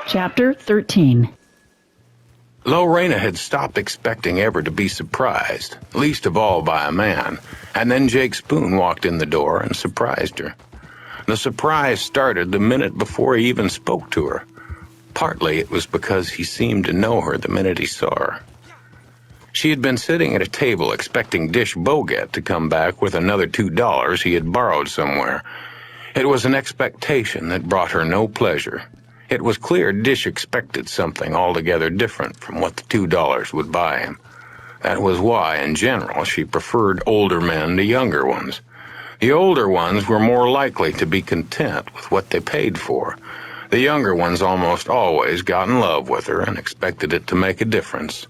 Chapter 13. Lorena had stopped expecting ever to be surprised, least of all by a man, and then Jake Spoon walked in the door and surprised her. The surprise started the minute before he even spoke to her. Partly it was because he seemed to know her the minute he saw her. She had been sitting at a table expecting Dish Bogat to come back with another $2 he had borrowed somewhere. It was an expectation that brought her no pleasure. It was clear Dish expected something altogether different from what the $2 would buy him. That was why, in general, she preferred older men to younger ones. The older ones were more likely to be content with what they paid for. The younger ones almost always got in love with her and expected it to make a difference.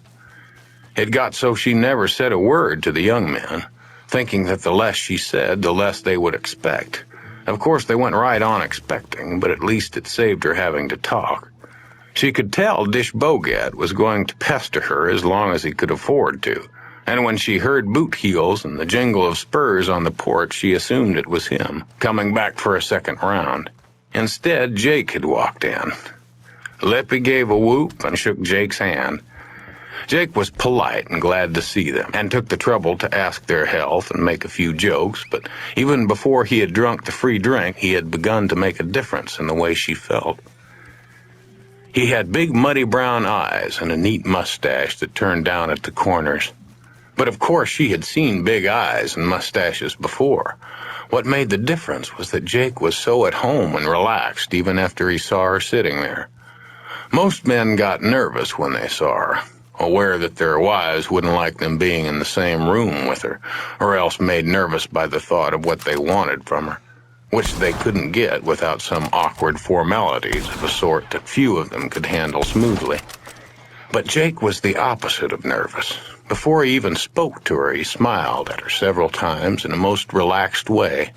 It got so she never said a word to the young men, thinking that the less she said, the less they would expect. Of course, they went right on expecting, but at least it saved her having to talk. She could tell Dish Bogat was going to pester her as long as he could afford to, and when she heard boot heels and the jingle of spurs on the porch, she assumed it was him, coming back for a second round. Instead, Jake had walked in. Lippy gave a whoop and shook Jake's hand. Jake was polite and glad to see them, and took the trouble to ask their health and make a few jokes, but even before he had drunk the free drink, he had begun to make a difference in the way she felt. He had big muddy brown eyes and a neat mustache that turned down at the corners. But of course she had seen big eyes and mustaches before. What made the difference was that Jake was so at home and relaxed even after he saw her sitting there. Most men got nervous when they saw her, aware that their wives wouldn't like them being in the same room with her, or else made nervous by the thought of what they wanted from her, which they couldn't get without some awkward formalities of a sort that few of them could handle smoothly. But Jake was the opposite of nervous. Before he even spoke to her, he smiled at her several times in a most relaxed way.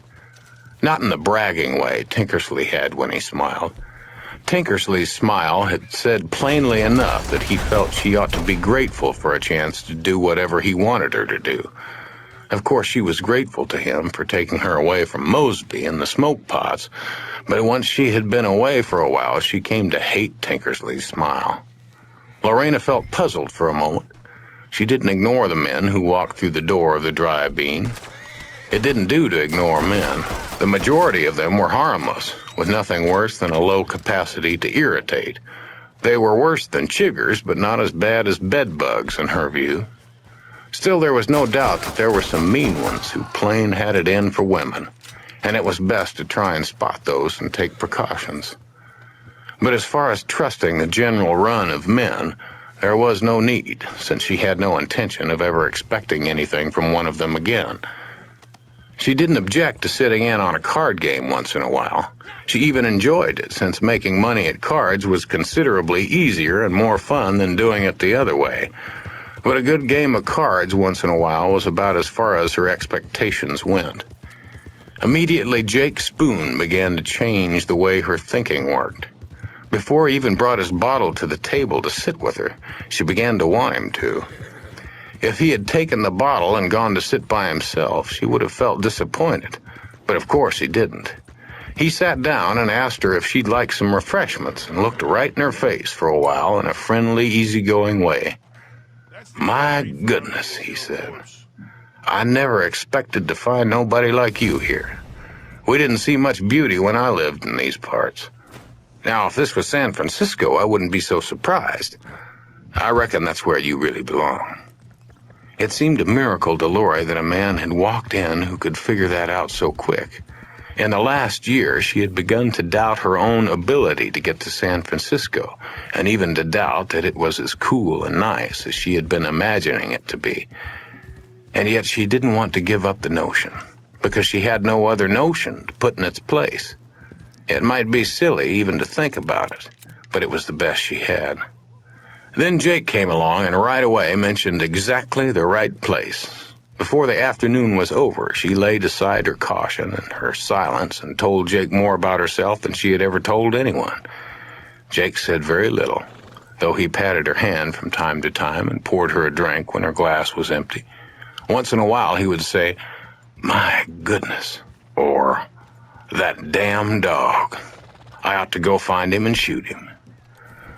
Not in the bragging way Tinkersley had when he smiled. Tinkersley's smile had said plainly enough that he felt she ought to be grateful for a chance to do whatever he wanted her to do. Of course, she was grateful to him for taking her away from Mosby and the smoke pots, but once she had been away for a while, she came to hate Tinkersley's smile. Lorena felt puzzled for a moment. She didn't ignore the men who walked through the door of the dry bean. It didn't do to ignore men. The majority of them were harmless, with nothing worse than a low capacity to irritate. They were worse than chiggers, but not as bad as bedbugs in her view. Still, there was no doubt that there were some mean ones who plain had it in for women, and it was best to try and spot those and take precautions. But as far as trusting the general run of men, there was no need, since she had no intention of ever expecting anything from one of them again. She didn't object to sitting in on a card game once in a while. She even enjoyed it, since making money at cards was considerably easier and more fun than doing it the other way. But a good game of cards once in a while was about as far as her expectations went. Immediately, Jake Spoon began to change the way her thinking worked. Before he even brought his bottle to the table to sit with her, she began to want him to. If he had taken the bottle and gone to sit by himself, she would have felt disappointed, but of course he didn't. He sat down and asked her if she'd like some refreshments and looked right in her face for a while in a friendly, easygoing way. "My goodness," he said. "I never expected to find nobody like you here. We didn't see much beauty when I lived in these parts. Now, if this was San Francisco, I wouldn't be so surprised. I reckon that's where you really belong." It seemed a miracle to Lori that a man had walked in who could figure that out so quick. In the last year, she had begun to doubt her own ability to get to San Francisco, and even to doubt that it was as cool and nice as she had been imagining it to be. And yet she didn't want to give up the notion, because she had no other notion to put in its place. It might be silly even to think about it, but it was the best she had. Then Jake came along and right away mentioned exactly the right place. Before the afternoon was over, she laid aside her caution and her silence and told Jake more about herself than she had ever told anyone. Jake said very little, though he patted her hand from time to time and poured her a drink when her glass was empty. Once in a while he would say, "My goodness," or "That damn dog. I ought to go find him and shoot him."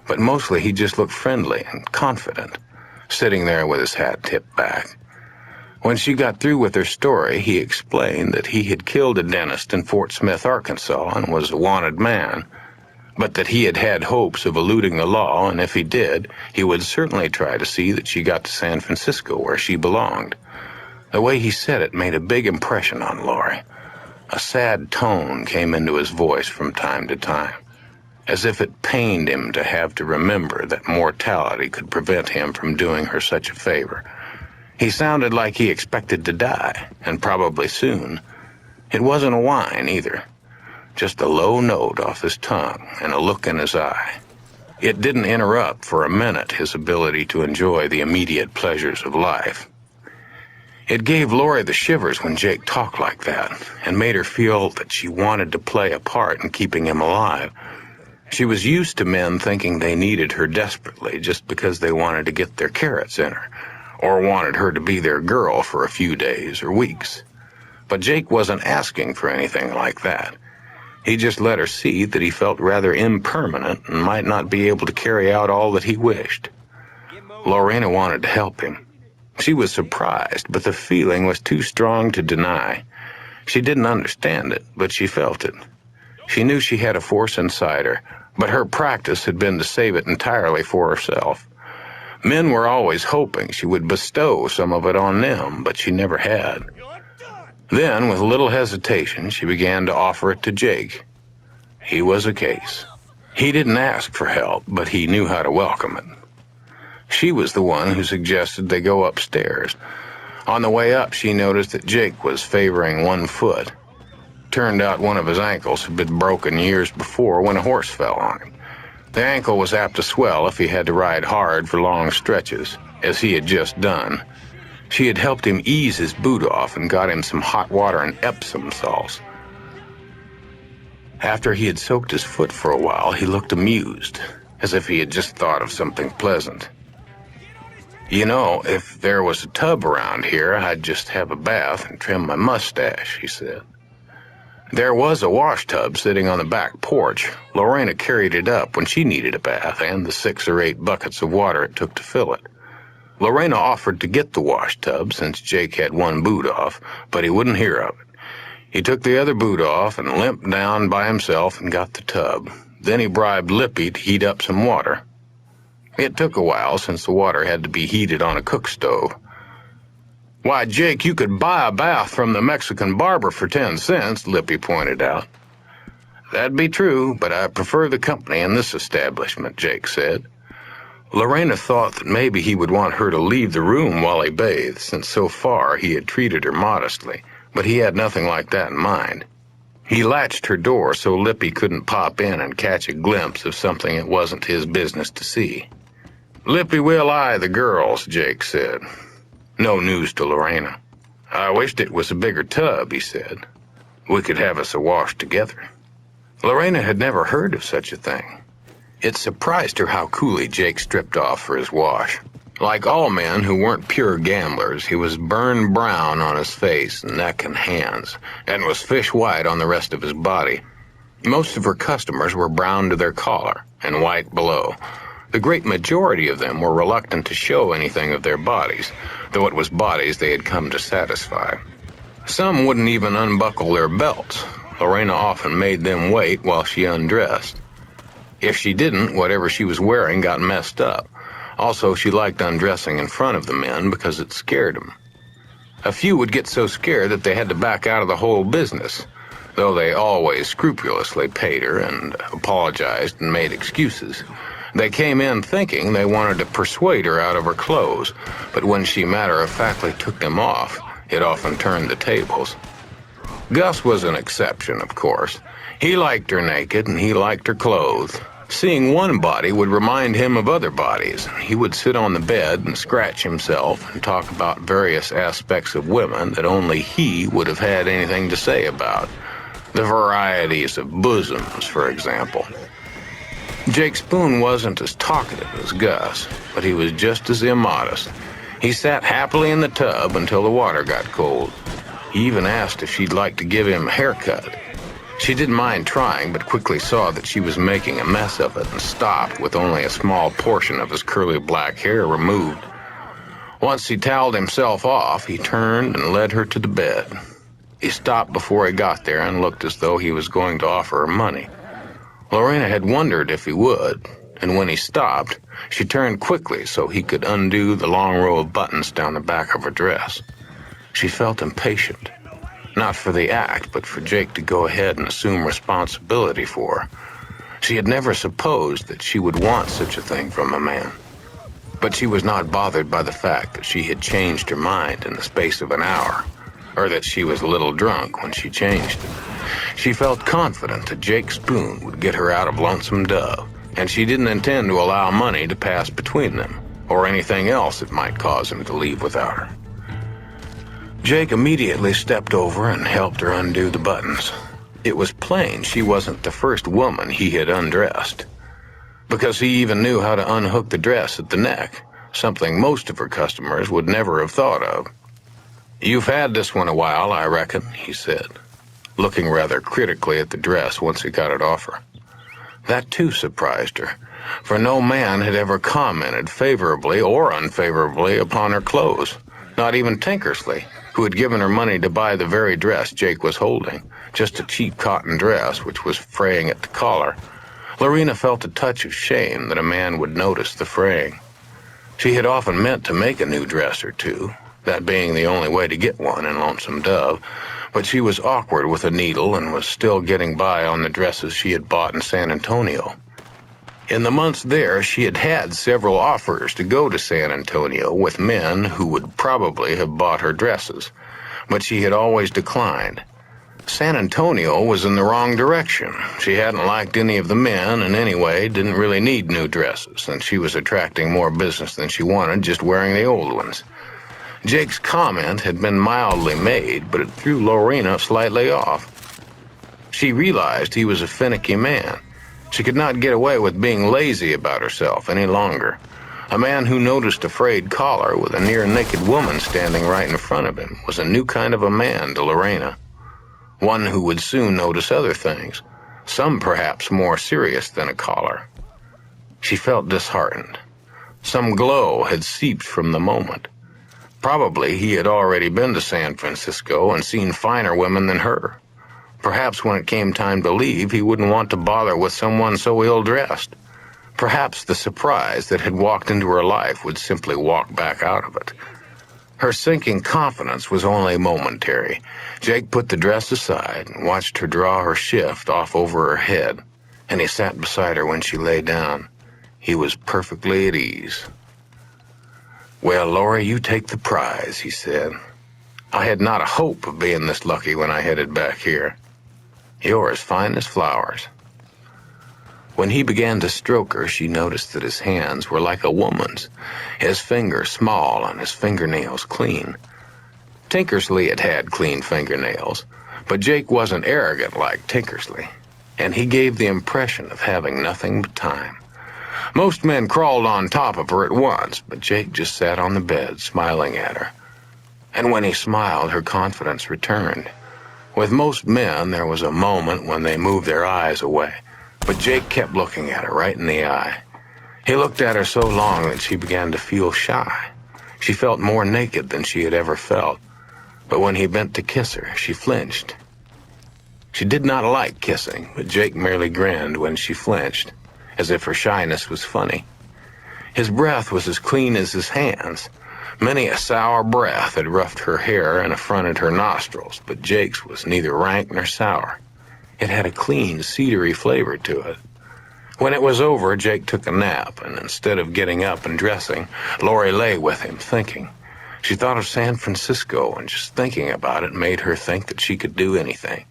but mostly he just looked friendly and confident, sitting there with his hat tipped back. When she got through with her story, he explained that he had killed a dentist in Fort Smith, Arkansas, and was a wanted man, but that he had had hopes of eluding the law, and if he did, he would certainly try to see that she got to San Francisco, where she belonged. The way he said it made a big impression on Laurie. A sad tone came into his voice from time to time, as if it pained him to have to remember that mortality could prevent him from doing her such a favor. He sounded like he expected to die, and probably soon. It wasn't a whine either, just a low note off his tongue and a look in his eye. It didn't interrupt for a minute his ability to enjoy the immediate pleasures of life. It gave Laurie the shivers when Jake talked like that, and made her feel that she wanted to play a part in keeping him alive. She was used to men thinking they needed her desperately just because they wanted to get their carrots in her, or wanted her to be their girl for a few days or weeks. But Jake wasn't asking for anything like that. He just let her see that he felt rather impermanent and might not be able to carry out all that he wished. Lorena wanted to help him. She was surprised, but the feeling was too strong to deny. She didn't understand it, but she felt it. She knew she had a force inside her, but her practice had been to save it entirely for herself. Men were always hoping she would bestow some of it on them, but she never had. Then, with little hesitation, she began to offer it to Jake. He was a case. He didn't ask for help, but he knew how to welcome it. She was the one who suggested they go upstairs. On the way up, she noticed that Jake was favoring one foot. Turned out one of his ankles had been broken years before when a horse fell on him. The ankle was apt to swell if he had to ride hard for long stretches, as he had just done. She had helped him ease his boot off and got him some hot water and Epsom salts. After he had soaked his foot for a while, he looked amused, as if he had just thought of something pleasant. "You know, if there was a tub around here, I'd just have a bath and trim my mustache," he said. There was a wash tub sitting on the back porch. Lorena carried it up when she needed a bath and the 6 or 8 buckets of water it took to fill it. Lorena offered to get the wash tub since Jake had one boot off, but he wouldn't hear of it. He took the other boot off and limped down by himself and got the tub. Then he bribed Lippy to heat up some water. It took a while since the water had to be heated on a cook stove. "Why, Jake, you could buy a bath from the Mexican barber for 10 cents, Lippy pointed out. "That'd be true, but I prefer the company in this establishment," Jake said. Lorena thought that maybe he would want her to leave the room while he bathed, since so far he had treated her modestly, but he had nothing like that in mind. He latched her door so Lippy couldn't pop in and catch a glimpse of something it wasn't his business to see. "Lippy will eye the girls," Jake said. No news to Lorena. "I wished it was a bigger tub," he said. "We could have us a wash together." Lorena had never heard of such a thing. It surprised her how coolly Jake stripped off for his wash. Like all men who weren't pure gamblers, he was burned brown on his face, neck, and hands, and was fish white on the rest of his body. Most of her customers were brown to their collar and white below. The great majority of them were reluctant to show anything of their bodies, though it was bodies they had come to satisfy. Some wouldn't even unbuckle their belts. Lorena often made them wait while she undressed. If she didn't, whatever she was wearing got messed up. Also, she liked undressing in front of the men because it scared them. A few would get so scared that they had to back out of the whole business, though they always scrupulously paid her and apologized and made excuses. They came in thinking they wanted to persuade her out of her clothes, but when she matter-of-factly took them off, it often turned the tables. Gus was an exception, of course. He liked her naked and he liked her clothed. Seeing one body would remind him of other bodies. He would sit on the bed and scratch himself and talk about various aspects of women that only he would have had anything to say about. The varieties of bosoms, for example. Jake Spoon wasn't as talkative as Gus, but he was just as immodest. He sat happily in the tub until the water got cold. He even asked if she'd like to give him a haircut. She didn't mind trying, but quickly saw that she was making a mess of it and stopped with only a small portion of his curly black hair removed. Once he toweled himself off, he turned and led her to the bed. He stopped before he got there and looked as though he was going to offer her money. Lorena had wondered if he would, and when he stopped, she turned quickly so he could undo the long row of buttons down the back of her dress. She felt impatient, not for the act, but for Jake to go ahead and assume responsibility for her. She had never supposed that she would want such a thing from a man. But she was not bothered by the fact that she had changed her mind in the space of an hour, or that she was a little drunk when she changed it. She felt confident that Jake Spoon would get her out of Lonesome Dove, and she didn't intend to allow money to pass between them, or anything else that might cause him to leave without her. Jake immediately stepped over and helped her undo the buttons. It was plain she wasn't the first woman he had undressed, because he even knew how to unhook the dress at the neck, something most of her customers would never have thought of. "You've had this one a while, I reckon," he said, looking rather critically at the dress once he got it off her. That too surprised her, for no man had ever commented favorably or unfavorably upon her clothes, not even Tinkersley, who had given her money to buy the very dress Jake was holding, just a cheap cotton dress which was fraying at the collar. Lorena felt a touch of shame that a man would notice the fraying. She had often meant to make a new dress or two, that being the only way to get one in Lonesome Dove, but she was awkward with a needle and was still getting by on the dresses she had bought in San Antonio. In the months there, she had had several offers to go to San Antonio with men who would probably have bought her dresses, but she had always declined. San Antonio was in the wrong direction. She hadn't liked any of the men, and anyway, didn't really need new dresses, and she was attracting more business than she wanted just wearing the old ones. Jake's comment had been mildly made, but it threw Lorena slightly off. She realized he was a finicky man. She could not get away with being lazy about herself any longer. A man who noticed a frayed collar with a near-naked woman standing right in front of him was a new kind of a man to Lorena. One who would soon notice other things, some perhaps more serious than a collar. She felt disheartened. Some glow had seeped from the moment. Probably he had already been to San Francisco and seen finer women than her. Perhaps when it came time to leave, he wouldn't want to bother with someone so ill-dressed. Perhaps the surprise that had walked into her life would simply walk back out of it. Her sinking confidence was only momentary. Jake put the dress aside and watched her draw her shift off over her head, and he sat beside her when she lay down. He was perfectly at ease. "Well, Lori, you take the prize," he said. "I had not a hope of being this lucky when I headed back here. You're as fine as flowers." When he began to stroke her, she noticed that his hands were like a woman's, his fingers small and his fingernails clean. Tinkersley had had clean fingernails, but Jake wasn't arrogant like Tinkersley, and he gave the impression of having nothing but time. Most men crawled on top of her at once, but Jake just sat on the bed, smiling at her. And when he smiled, her confidence returned. With most men, there was a moment when they moved their eyes away, but Jake kept looking at her right in the eye. He looked at her so long that she began to feel shy. She felt more naked than she had ever felt, but when he bent to kiss her, she flinched. She did not like kissing, but Jake merely grinned when she flinched, as if her shyness was funny. His breath was as clean as his hands. Many a sour breath had roughed her hair and affronted her nostrils, but Jake's was neither rank nor sour. It had a clean, cedary flavor to it. When it was over, Jake took a nap, and instead of getting up and dressing, Lori lay with him, thinking. She thought of San Francisco, and just thinking about it made her think that she could do anything.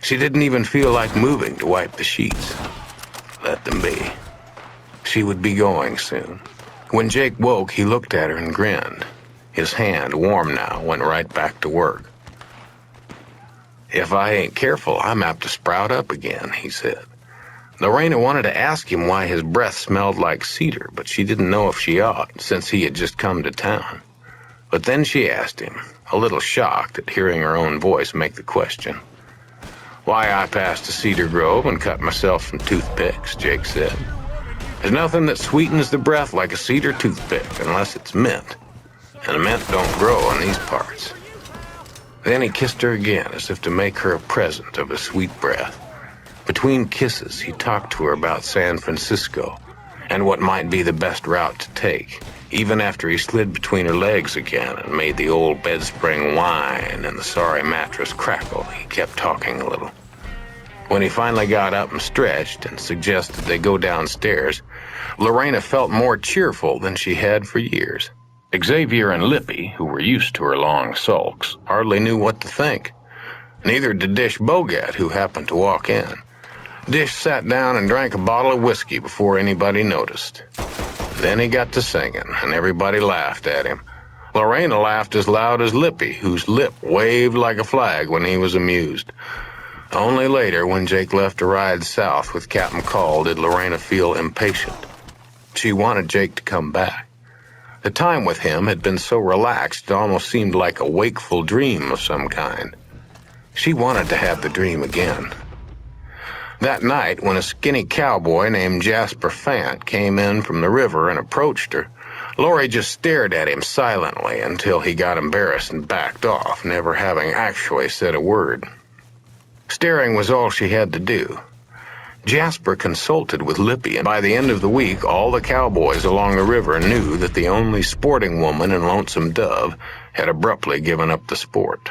She didn't even feel like moving to wipe the sheets. Let them be. She would be going soon. When Jake woke, he looked at her and grinned. His hand, warm now, went right back to work. "If I ain't careful, I'm apt to sprout up again," he said. Lorena wanted to ask him why his breath smelled like cedar, but she didn't know if she ought, since he had just come to town. But then she asked him, a little shocked at hearing her own voice make the question. Why, I passed a cedar grove and cut myself some toothpicks, Jake said. There's nothing that sweetens the breath like a cedar toothpick unless it's mint. And mint don't grow in these parts. Then he kissed her again as if to make her a present of his sweet breath. Between kisses, he talked to her about San Francisco and what might be the best route to take, even after he slid between her legs again and made the old bed spring whine and the sorry mattress crackle. He kept talking a little. When he finally got up and stretched and suggested they go downstairs, Lorena felt more cheerful than she had for years. Xavier and Lippy, who were used to her long sulks, hardly knew what to think. Neither did Dish Bogat, who happened to walk in. Dish sat down and drank a bottle of whiskey before anybody noticed. Then he got to singing, and everybody laughed at him. Lorena laughed as loud as Lippy, whose lip waved like a flag when he was amused. Only later, when Jake left to ride south with Captain Call, did Lorena feel impatient. She wanted Jake to come back. The time with him had been so relaxed it almost seemed like a wakeful dream of some kind. She wanted to have the dream again. That night, when a skinny cowboy named Jasper Fant came in from the river and approached her, Lori just stared at him silently until he got embarrassed and backed off, never having actually said a word. Staring was all she had to do. Jasper consulted with Lippy, and by the end of the week, all the cowboys along the river knew that the only sporting woman in Lonesome Dove had abruptly given up the sport.